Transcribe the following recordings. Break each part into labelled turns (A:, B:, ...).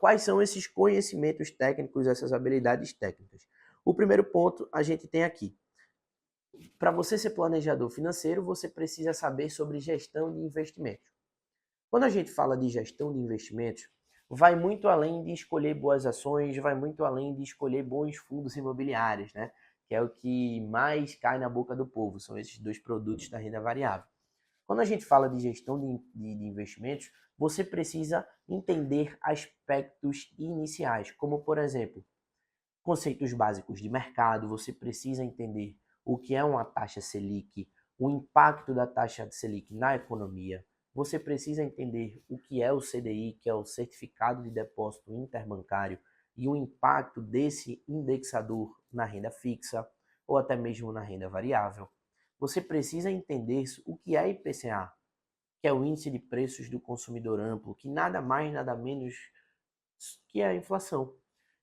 A: quais são esses conhecimentos técnicos, essas habilidades técnicas? O primeiro ponto a gente tem aqui. Para você ser planejador financeiro, você precisa saber sobre gestão de investimentos. Quando a gente fala de gestão de investimentos, vai muito além de escolher boas ações, vai muito além de escolher bons fundos imobiliários, né? Que é o que mais cai na boca do povo, são esses dois produtos da renda variável. Quando a gente fala de gestão de investimentos, você precisa entender aspectos iniciais, como, por exemplo, conceitos básicos de mercado, você precisa entender o que é uma taxa Selic, o impacto da taxa Selic na economia, você precisa entender o que é o CDI, que é o Certificado de Depósito Interbancário, e o impacto desse indexador na renda fixa ou até mesmo na renda variável. Você precisa entender o que é IPCA, que é o Índice de Preços do Consumidor Amplo, que nada mais, nada menos que é a inflação.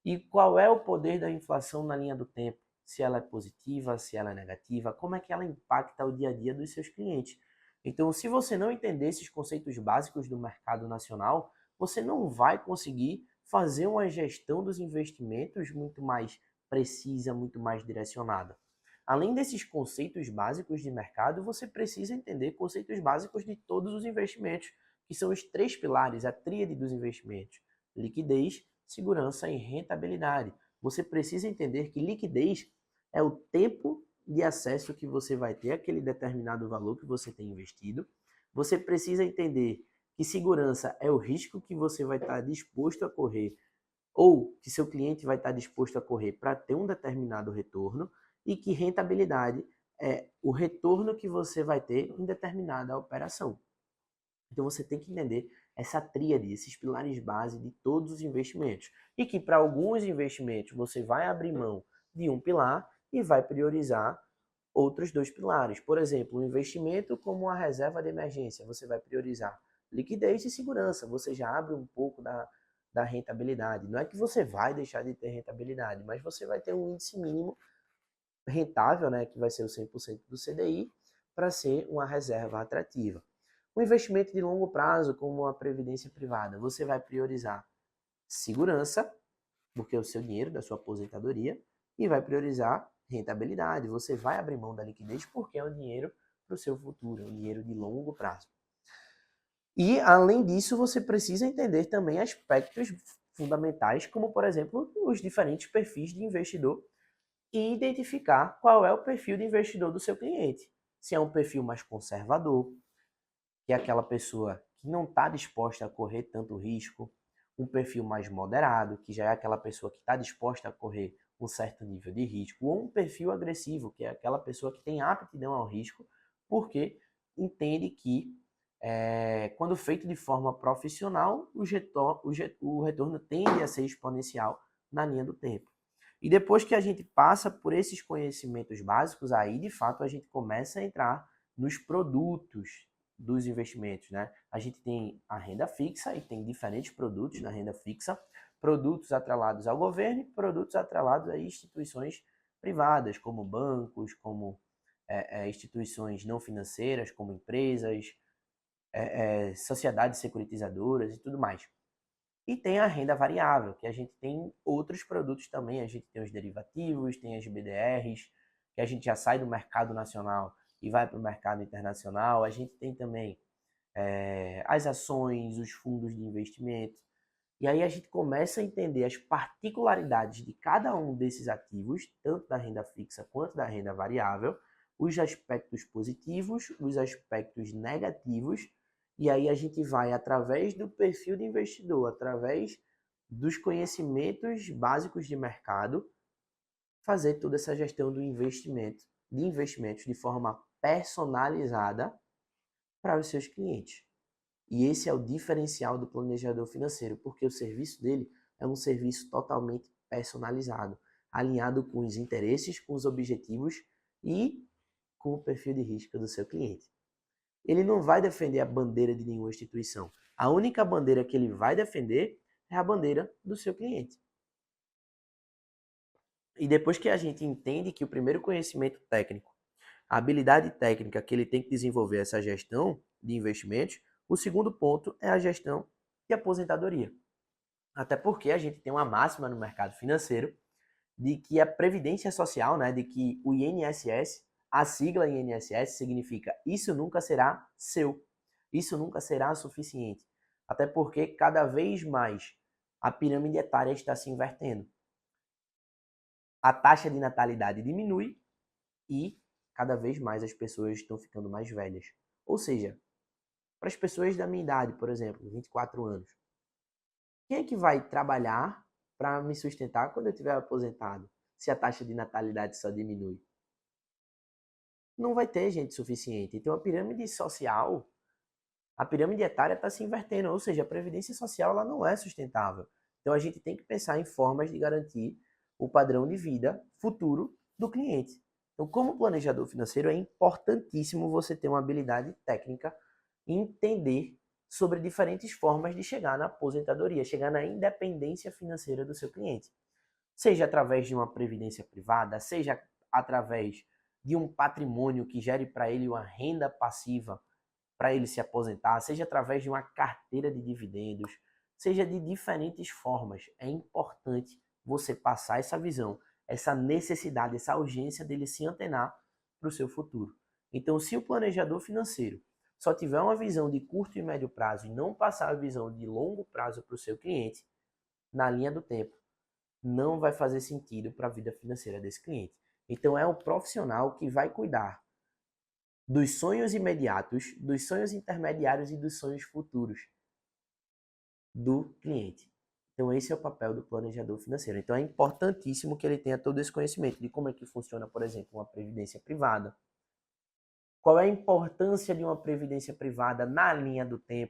A: E qual é o poder da inflação na linha do tempo? Se ela é positiva, se ela é negativa, como é que ela impacta o dia a dia dos seus clientes. Então, se você não entender esses conceitos básicos do mercado nacional, você não vai conseguir fazer uma gestão dos investimentos muito mais precisa, muito mais direcionada. Além desses conceitos básicos de mercado, você precisa entender conceitos básicos de todos os investimentos, que são os três pilares, a tríade dos investimentos: liquidez, segurança e rentabilidade. Você precisa entender que liquidez é o tempo de acesso que você vai ter àquele determinado valor que você tem investido. Você precisa entender que segurança é o risco que você vai estar disposto a correr ou que seu cliente vai estar disposto a correr para ter um determinado retorno, e que rentabilidade é o retorno que você vai ter em determinada operação. Então você tem que entender essa tríade, esses pilares base de todos os investimentos. E que para alguns investimentos você vai abrir mão de um pilar e vai priorizar outros dois pilares. Por exemplo, um investimento como a reserva de emergência, você vai priorizar liquidez e segurança. Você já abre um pouco da rentabilidade. Não é que você vai deixar de ter rentabilidade, mas você vai ter um índice mínimo rentável, né, que vai ser o 100% do CDI, para ser uma reserva atrativa. O investimento de longo prazo, como a previdência privada, você vai priorizar segurança, porque é o seu dinheiro da sua aposentadoria, e vai priorizar rentabilidade. Você vai abrir mão da liquidez porque é um dinheiro para o seu futuro, é um dinheiro de longo prazo. E, além disso, você precisa entender também aspectos fundamentais, como, por exemplo, os diferentes perfis de investidor, e identificar qual é o perfil de investidor do seu cliente. Se é um perfil mais conservador, que é aquela pessoa que não está disposta a correr tanto risco; um perfil mais moderado, que já é aquela pessoa que está disposta a correr um certo nível de risco; ou um perfil agressivo, que é aquela pessoa que tem aptidão ao risco, porque entende que quando feito de forma profissional, o retorno tende a ser exponencial na linha do tempo. E depois que a gente passa por esses conhecimentos básicos, aí de fato a gente começa a entrar nos produtos dos investimentos, né? A gente tem a renda fixa e tem diferentes produtos na renda fixa, produtos atrelados ao governo e produtos atrelados a instituições privadas, como bancos, como instituições não financeiras, como empresas, sociedades securitizadoras e tudo mais. E tem a renda variável, que a gente tem outros produtos também, a gente tem os derivativos, tem as BDRs, que a gente já sai do mercado nacional e vai para o mercado internacional. A gente tem também as ações, os fundos de investimento. E aí a gente começa a entender as particularidades de cada um desses ativos, tanto da renda fixa quanto da renda variável, os aspectos positivos, os aspectos negativos, e aí a gente vai, através do perfil de investidor, através dos conhecimentos básicos de mercado, fazer toda essa gestão do investimento, de investimentos de forma personalizada para os seus clientes. E esse é o diferencial do planejador financeiro, porque o serviço dele é um serviço totalmente personalizado, alinhado com os interesses, com os objetivos e com o perfil de risco do seu cliente. Ele não vai defender a bandeira de nenhuma instituição. A única bandeira que ele vai defender é a bandeira do seu cliente. E depois que a gente entende que o primeiro conhecimento técnico, a habilidade técnica que ele tem que desenvolver essa gestão de investimentos, o segundo ponto é a gestão de aposentadoria. Até porque a gente tem uma máxima no mercado financeiro de que a previdência social, né, de que o INSS, a sigla INSS significa isso nunca será seu, isso nunca será suficiente. Até porque cada vez mais a pirâmide etária está se invertendo. A taxa de natalidade diminui e cada vez mais as pessoas estão ficando mais velhas. Ou seja, para as pessoas da minha idade, por exemplo, 24 anos, quem é que vai trabalhar para me sustentar quando eu estiver aposentado, se a taxa de natalidade só diminui? Não vai ter gente suficiente. Então a pirâmide social, a pirâmide etária está se invertendo, ou seja, a previdência social ela não é sustentável. Então a gente tem que pensar em formas de garantir o padrão de vida futuro do cliente. Então, como planejador financeiro, é importantíssimo você ter uma habilidade técnica e entender sobre diferentes formas de chegar na aposentadoria, chegar na independência financeira do seu cliente. Seja através de uma previdência privada, seja através de um patrimônio que gere para ele uma renda passiva para ele se aposentar, seja através de uma carteira de dividendos, seja de diferentes formas. É importante você passar essa visão, essa necessidade, essa urgência dele se antenar para o seu futuro. Então, se o planejador financeiro só tiver uma visão de curto e médio prazo e não passar a visão de longo prazo para o seu cliente, na linha do tempo, não vai fazer sentido para a vida financeira desse cliente. Então, é o profissional que vai cuidar dos sonhos imediatos, dos sonhos intermediários e dos sonhos futuros do cliente. Então, esse é o papel do planejador financeiro. Então, é importantíssimo que ele tenha todo esse conhecimento de como é que funciona, por exemplo, uma previdência privada. Qual é a importância de uma previdência privada na linha do tempo?